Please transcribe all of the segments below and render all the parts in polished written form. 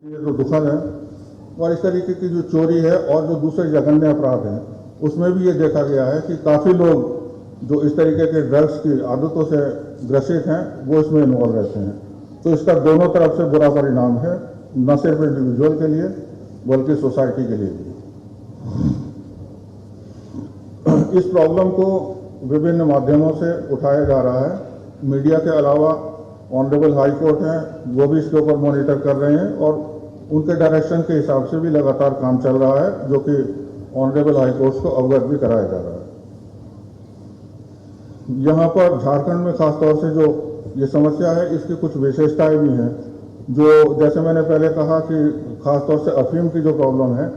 ये तो दुखद है। और इस तरीके की जो चोरी है और जो दूसरे जघन्य अपराध हैं उसमें भी ये देखा गया है कि काफ़ी लोग जो इस तरीके के ड्रग्स की आदतों से ग्रसित हैं वो इसमें इन्वॉल्व रहते हैं। तो इसका दोनों तरफ से बुरा परिणाम है, न सिर्फ इंडिविजुअल के लिए बल्कि सोसाइटी के लिए भी। इस प्रॉब्लम को विभिन्न माध्यमों से उठाया जा रहा है। मीडिया के अलावा ऑनरेबल हाई कोर्ट हैं, वो भी इसके ऊपर मॉनिटर कर रहे हैं और उनके डायरेक्शन के हिसाब से भी लगातार काम चल रहा है, जो कि ऑनरेबल हाई कोर्ट को अवगत भी कराया जा रहा है। यहाँ पर झारखंड में खासतौर से जो ये समस्या है इसकी कुछ विशेषताएं भी हैं, जो जैसे मैंने पहले कहा कि खासतौर से अफीम की जो प्रॉब्लम है,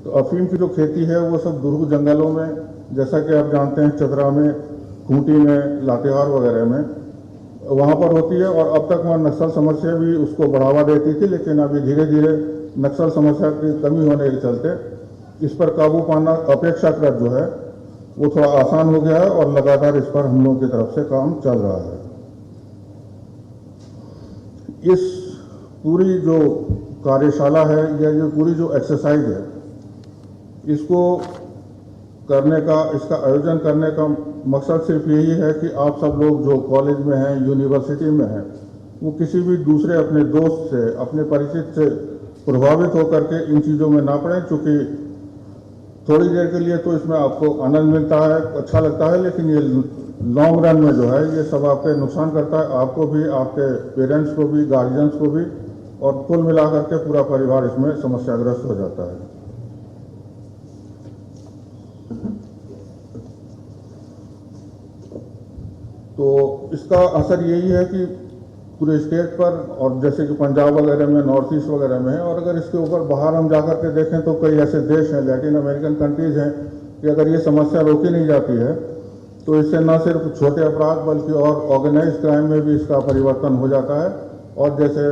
तो अफीम की जो खेती है वो सब दुर्ग जंगलों में, जैसा कि आप जानते हैं चतरा में, खूंटी में, लातेहार वगैरह में वहाँ पर होती है। और अब तक वहाँ नक्सल समस्या भी उसको बढ़ावा देती थी, लेकिन अभी धीरे धीरे नक्सल समस्या की कमी होने के चलते इस पर काबू पाना अपेक्षाकृत जो है वो थोड़ा आसान हो गया है और लगातार इस पर हम लोगों की तरफ से काम चल रहा है। इस पूरी जो कार्यशाला है या ये पूरी जो एक्सरसाइज है, इसको करने का, इसका आयोजन करने का मकसद सिर्फ यही है कि आप सब लोग जो कॉलेज में हैं, यूनिवर्सिटी में हैं, वो किसी भी दूसरे अपने दोस्त से, अपने परिचित से प्रभावित होकर के इन चीज़ों में ना पड़ें। चूँकि थोड़ी देर के लिए तो इसमें आपको आनंद मिलता है, अच्छा लगता है, लेकिन ये लॉन्ग रन में जो है ये सब आपके नुकसान करता है, आपको भी, आपके पेरेंट्स को भी, गार्जियंस को भी, और कुल मिलाकर के पूरा परिवार इसमें समस्याग्रस्त हो जाता है। तो इसका असर यही है कि पूरे स्टेट पर, और जैसे कि पंजाब वगैरह में, नॉर्थ ईस्ट वगैरह में है, और अगर इसके ऊपर बाहर हम जाकर के देखें तो कई ऐसे देश हैं, लैटिन अमेरिकन कंट्रीज़ हैं, कि अगर ये समस्या रोकी नहीं जाती है तो इससे न सिर्फ छोटे अपराध बल्कि और ऑर्गेनाइज क्राइम में भी इसका परिवर्तन हो जाता है। और जैसे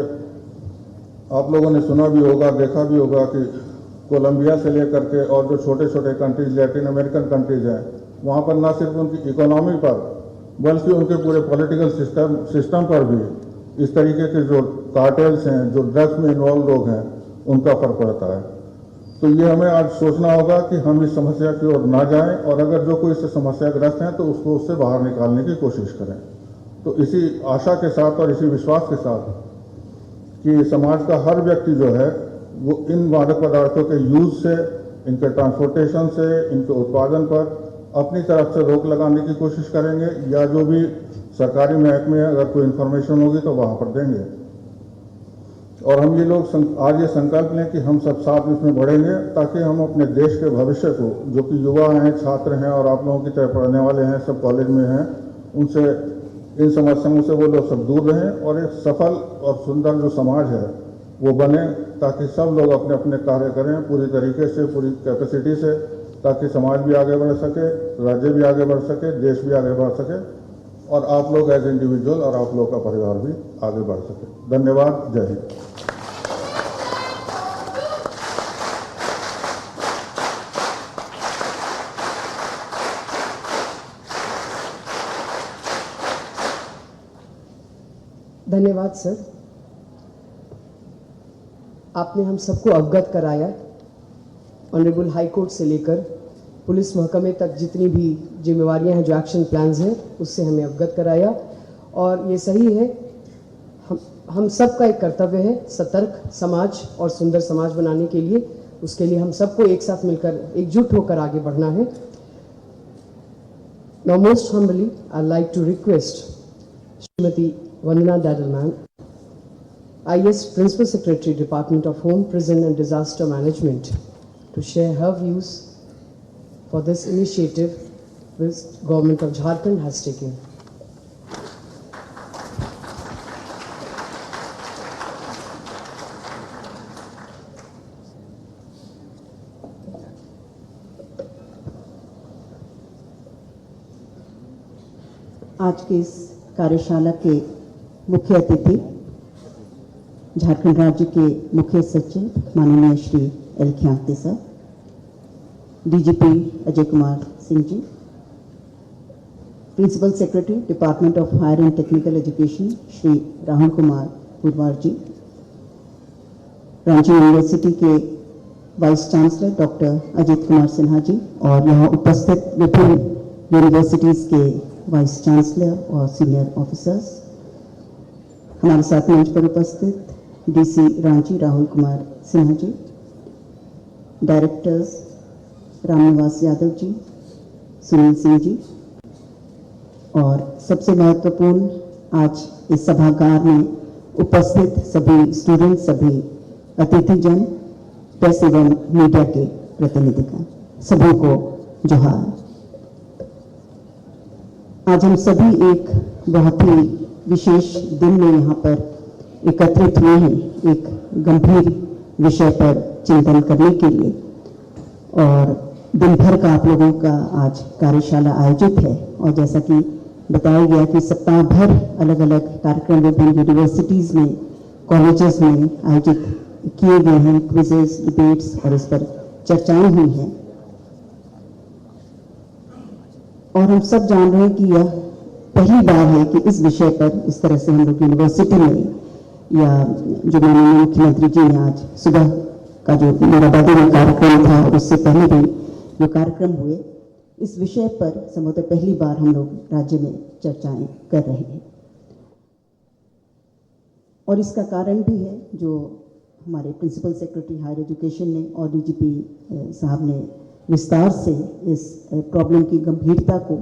आप लोगों ने सुना भी होगा, देखा भी होगा कि कोलंबिया से लेकर के और जो छोटे छोटे कंट्रीज, लैटिन अमेरिकन कंट्रीज हैं, वहाँ पर न सिर्फ उनकी इकोनॉमी पर बल्कि उनके पूरे पॉलिटिकल सिस्टम पर भी इस तरीके के जो कार्टेल्स हैं, जो ड्रग्स में इन्वॉल्व लोग हैं, उनका फर्क पड़ता है। तो ये हमें आज सोचना होगा कि हम इस समस्या की ओर ना जाएं, और अगर जो कोई इससे समस्याग्रस्त हैं तो उसको उससे बाहर निकालने की कोशिश करें। तो इसी आशा के साथ और इसी विश्वास के साथ कि समाज का हर व्यक्ति जो है वो इन मादक पदार्थों के यूज से, इनके ट्रांसपोर्टेशन से, इनके उत्पादन पर अपनी तरफ से रोक लगाने की कोशिश करेंगे, या जो भी सरकारी महकमे अगर कोई इन्फॉर्मेशन होगी तो वहाँ पर देंगे। और हम ये लोग आज ये संकल्प लें कि हम सब साथ इसमें बढ़ेंगे, ताकि हम अपने देश के भविष्य को, जो कि युवा हैं, छात्र हैं और आप लोगों की तरह पढ़ने वाले हैं, सब कॉलेज में हैं, उनसे, इन समस्याओं से वो लोग सब दूर रहें और एक सफल और सुंदर जो समाज है वो बने, ताकि सब लोग अपने अपने कार्य करें पूरी तरीके से, पूरी कैपेसिटी से, ताकि समाज भी आगे बढ़ सके, राज्य भी आगे बढ़ सके, देश भी आगे बढ़ सके, और आप लोग एज इंडिविजुअल और आप लोग का परिवार भी आगे बढ़ सके। धन्यवाद। जय हिंद। धन्यवाद सर, आपने हम सबको अवगत कराया। ऑनरेबल हाई कोर्ट से लेकर पुलिस महकमे तक जितनी भी जिम्मेवारियां हैं, जो एक्शन प्लान्स हैं, उससे हमें अवगत कराया। और ये सही है, हम सब का एक कर्तव्य है सतर्क समाज और सुंदर समाज बनाने के लिए। उसके लिए हम सबको एक साथ मिलकर, एकजुट होकर आगे बढ़ना है। Now most humbly I'd like to request Srimati Vandana Dadelman, IS Principal Secretary, Department of Home, Prison and Disaster Management, to share her views for this initiative which Government of Jharkhand has taken. आज के इस कार्यशाला के मुख्य अतिथि झारखंड राज्य के मुख्य सचिव माननीय Shri L Khiangte sir, DGP Ajay Kumar Singh ji, principal secretary department of higher and technical education Shri Rahul Kumar Purwar ji, Ranchi university के vice chancellor doctor Ajit Kumar Sinha ji और यहाँ उपस्थित विभिन्न यूनिवर्सिटीज़ के वाइस चांसलर और सीनियर ऑफिसर्स, हमारे साथ मंच पर उपस्थित डीसी रांची राहुल कुमार सिन्हा जी, डायरेक्टर्स रामनिवास यादव जी, सुनील सिंह जी, और सबसे महत्वपूर्ण आज इस सभागार में उपस्थित सभी स्टूडेंट, सभी अतिथिजन, प्रेस एवं मीडिया के प्रतिनिधिगण, सभी को जोहार। आज हम सभी एक बहुत ही विशेष दिन में यहाँ पर एकत्रित हुए हैं, एक गंभीर विषय पर चिंतन करने के लिए, और दिन भर का आप लोगों का आज कार्यशाला आयोजित है। और जैसा कि बताया गया कि सप्ताह भर अलग अलग कार्यक्रम विभिन्न यूनिवर्सिटीज़ में, कॉलेजेस में आयोजित किए गए हैं, क्विजेस, डिबेट्स, और इस पर चर्चाएं हुई हैं। और हम सब जान रहे हैं कि यह पहली बार है कि इस विषय पर इस तरह से हम लोग यूनिवर्सिटी में, या जो माननीय मुख्यमंत्री जी ने आज सुबह का जो मोराबादी में कार्यक्रम था और उससे पहले भी जो कार्यक्रम हुए, इस विषय पर संभवतः पहली बार हम लोग राज्य में चर्चाएं कर रहे हैं। और इसका कारण भी है जो हमारे प्रिंसिपल सेक्रेटरी हायर एजुकेशन ने और डीजीपी साहब ने विस्तार से इस प्रॉब्लम की गंभीरता को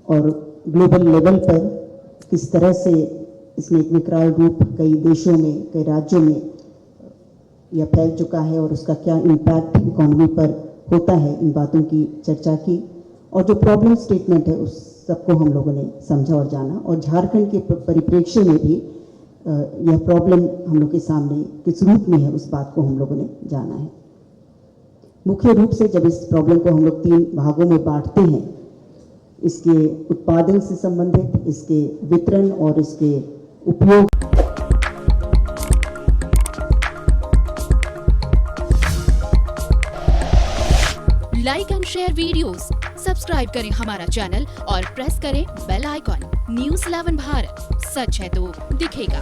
और ग्लोबल लेवल पर किस तरह से इसमें एक विकराल रूप कई देशों में, कई राज्यों में यह फैल चुका है और उसका क्या इम्पैक्ट इकोनॉमी पर होता है, इन बातों की चर्चा की। और जो प्रॉब्लम स्टेटमेंट है उस सबको हम लोगों ने समझा और जाना, और झारखंड के परिप्रेक्ष्य में भी यह प्रॉब्लम हम लोग के सामने किस रूप में है उस बात को हम लोगों ने जाना है। मुख्य रूप से जब इस प्रॉब्लम को हम लोग 3 भागों में बांटते हैं, इसके उत्पादन से संबंधित, इसके वितरण और इसके उपयोग। Like and share videos, subscribe करें हमारा चैनल और प्रेस करें बेल आइकॉन। न्यूज़ 11 भारत, सच है तो दिखेगा।